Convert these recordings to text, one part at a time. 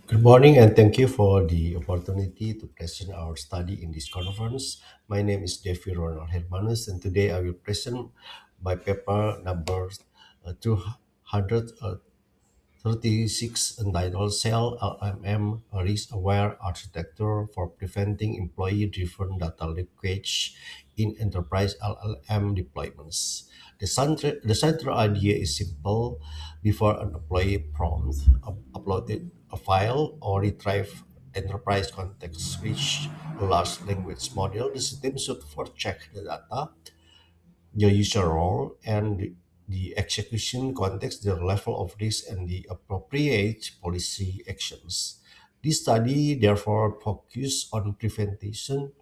Good morning, and thank you for the opportunity to present our study in this conference. My name is Davy Ronald Hermanus, and today I will present my paper number 236 entitled Sail-Llm Risk-Aware Architecture for Preventing Employee-Driven Data Leakage in Enterprise LLM Deployments. The central idea is simple. Before an employee prompt uploaded a file or retrieve enterprise context-rich large language model, the system should first check the data, the user role, and the execution context, the level of risk, and the appropriate policy actions. This study therefore focused on prevention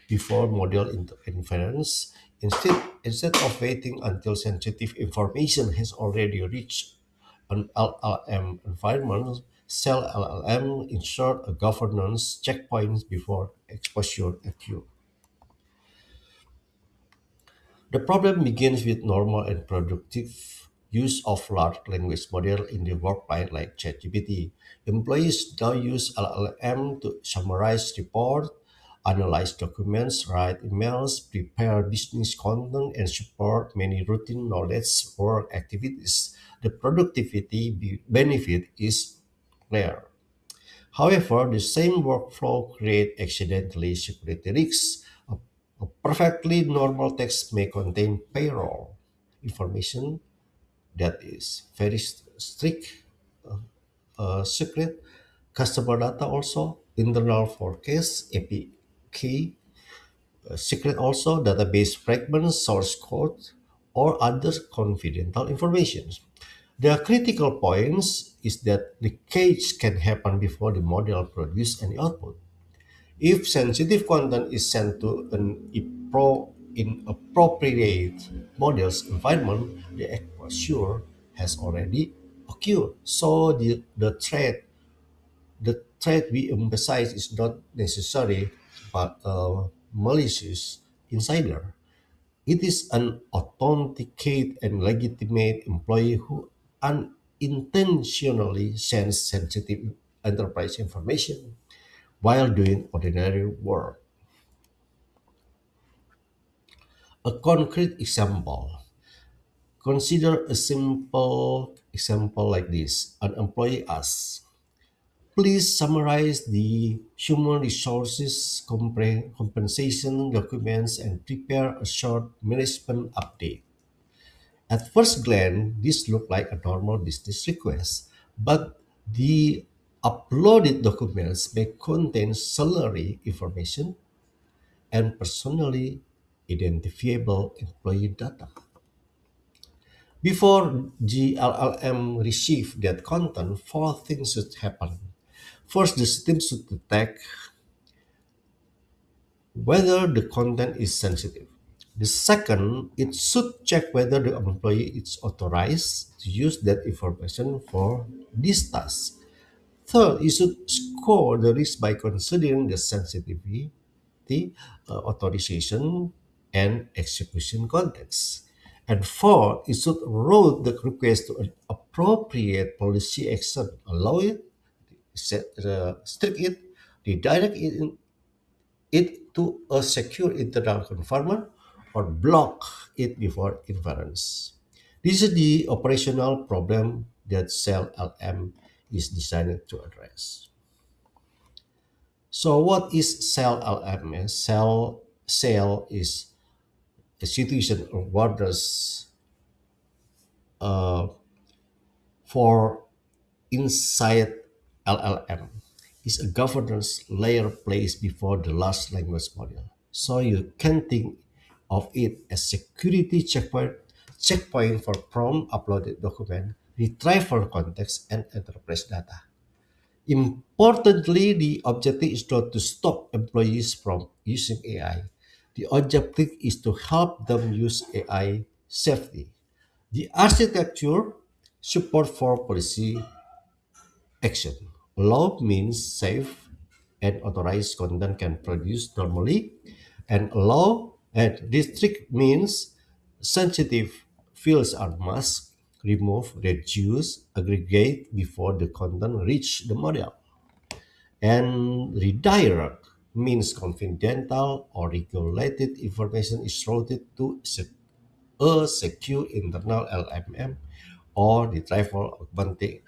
before model inference. Instead of waiting until sensitive information has already reached an LLM environment, Cell LLM insert a governance checkpoints before exposure occurs. The problem begins with normal and productive use of large language model in the workplace like ChatGPT. Employees now use LLM to summarize reports, analyze documents, write emails, prepare business content, and support many routine knowledge work activities. The productivity benefit is clear. However, the same workflow creates accidentally security risks. A perfectly normal text may contain payroll information that is very strict, secret, customer data also, internal forecast, APK, secret also, database fragments, source code, or other confidential information. The critical points is that leakage can happen before the model produces any output. If sensitive content is sent to an inappropriate model's environment, the exposure has already occurred. So the threat we emphasize is not necessary but a malicious insider. It is an authenticated and legitimate employee who unintentionally sends sensitive enterprise information while doing ordinary work. A concrete example. Consider a simple example like this. An employee asks, please summarize the human resources compensation documents and prepare a short management update. At first glance, this looked like a normal business request, but the uploaded documents may contain salary information and personally identifiable employee data. Before GLLM receive that content, four things should happen. First, the system should detect whether the content is sensitive. The second, it should check whether the employee is authorized to use that information for this task. Third, it should score the risk by considering the sensitivity, authorization, and execution context. And fourth, it should route the request to an appropriate policy action, allow it, strict it, redirect it to a secure internal environment, or block it before inference. This is the operational problem that Cell-LM is designed to address. So what is Cell-LM? Cell is a situation of borders uh, for inside LLM is a governance layer placed before the large language model. So you can think of it as security checkpoint for prompt uploaded document, retrieval context, and enterprise data. Importantly, the objective is not to stop employees from using AI. The objective is to help them use AI safely. The architecture support for policy action. Law means safe and authorized content can produce normally, and allow and restrict means sensitive fields are must remove, reduce, aggregate before the content reach the model. And redirect means confidential or regulated information is routed to a secure internal LMM or retrieval augmented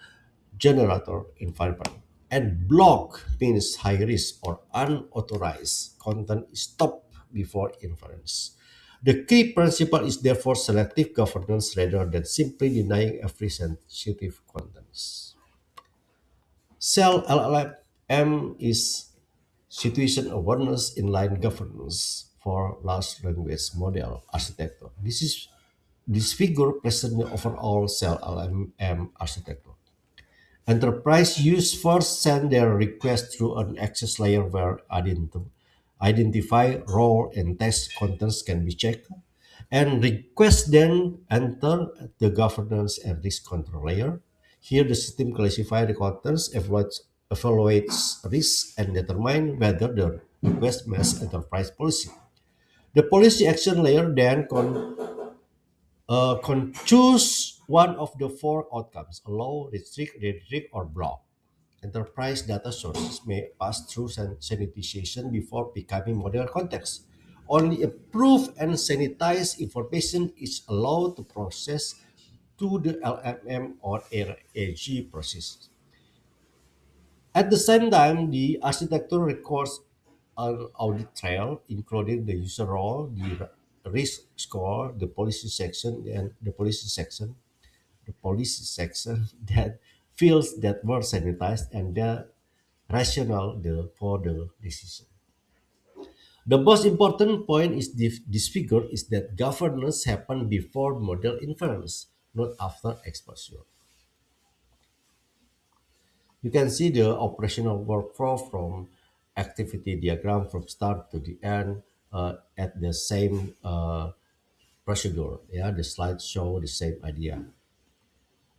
generator environment. And block means high risk or unauthorized content is stopped before inference. The key principle is therefore selective governance rather than simply denying every sensitive contents. Sail-Llm is situation awareness inline governance for large language model architecture. This figure presents the overall Sail-Llm architecture. Enterprise use first send their request through an access layer where identify role and text contents can be checked, and request then enter the governance and risk control layer. Here the system classifies the contents, evaluates risk, and determine whether the request matches enterprise policy. The policy action layer then can choose one of the four outcomes: allow, restrict, or block. Enterprise data sources may pass through sanitization before becoming model context. Only approved and sanitized information is allowed to process to the LMM or RAG process. At the same time, the architecture records an audit trail, including the user role, the risk score, the policy section that fields that were sanitized, and the rationale for the decision. The most important point is this figure is that governance happened before model inference, not after exposure. You can see the operational workflow from activity diagram from start to the end at the same procedure. Yeah, the slides show the same idea.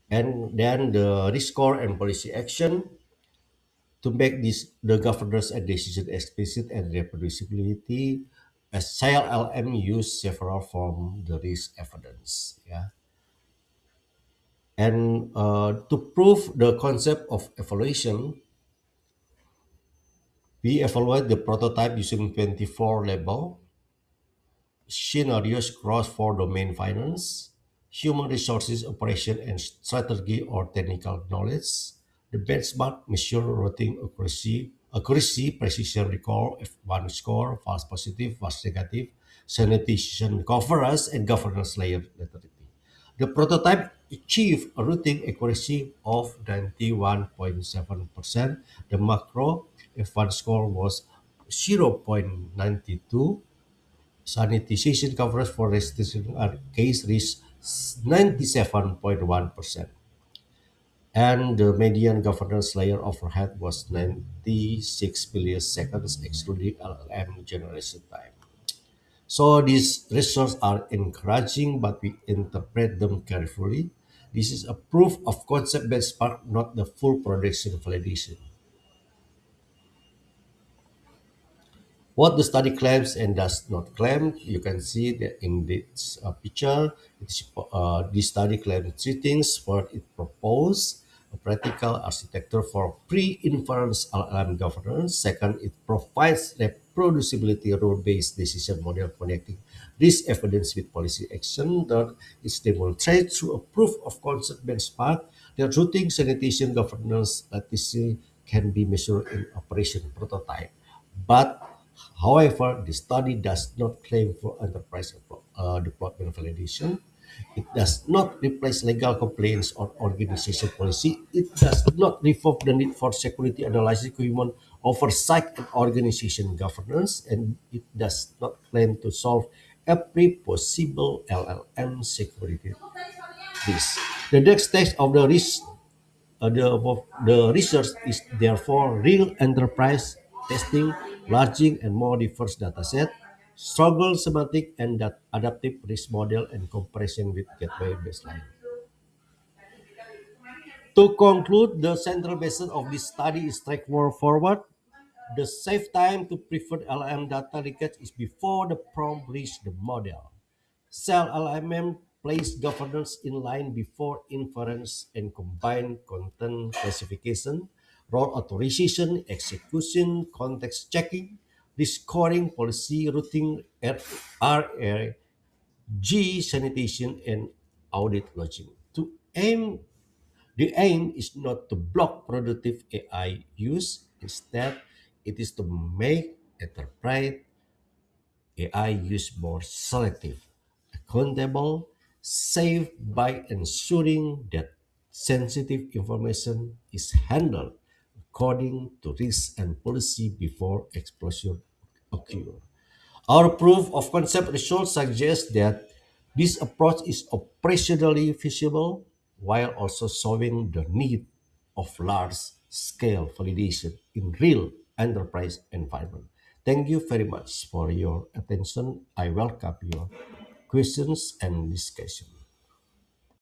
And then the risk score and policy action to make this the governance and decision explicit and reproducibility. A Sail-Llm use several from the risk evidence. Yeah, and to prove the concept of evaluation, we evaluate the prototype using 24 label scenarios across four domain: finance, human resources, operation, and strategy or technical knowledge. The benchmark measure routing accuracy, precision recall, F1 score, false positive, false negative, sanitization coverage, and governance layer latency. The prototype achieved a routing accuracy of 91.7%. The macro F1 score was 0.92. Sanitization coverage for residential case reached 97.1%. And the median governance layer overhead was 96 milliseconds, excluding LLM generation time. So these results are encouraging, but we interpret them carefully. This is a proof of concept benchmark, not the full production validation. What the study claims and does not claim, you can see that in this picture. This study claims three things. First, it proposed a practical architecture for pre-inference LLM governance. Second, it provides reproducibility rule-based decision model connecting this evidence with policy action. Third, it demonstrates through a proof of concept benchmark that routing, sanitation, governance, latency can be measured in operation prototype. But however, the study does not claim for enterprise deployment validation. It does not replace legal compliance or organization policy. It does not revoke the need for security analysis, human oversight, and organization governance. And it does not claim to solve every possible LLM security risk. The next stage of the research is therefore real enterprise testing, larger and more diverse dataset, stronger semantic and adaptive risk model, and comparison with gateway baseline. To conclude, the central basis of this study is straightforward. The safe time to prevent LLM data leakage is before the prompt reach the model. Cell-LMM place governance in line before inference and combine content classification. role authorization, execution, context checking, scoring, policy routing, RRG sanitation, and audit lodging. The aim is not to block productive AI use. Instead, it is to make enterprise AI use more selective, accountable, safe by ensuring that sensitive information is handled according to risk and policy before explosion occur. Our proof of concept results suggest that this approach is operationally feasible while also solving the need of large scale validation in real enterprise environment. Thank you very much for your attention. I welcome your questions and discussion.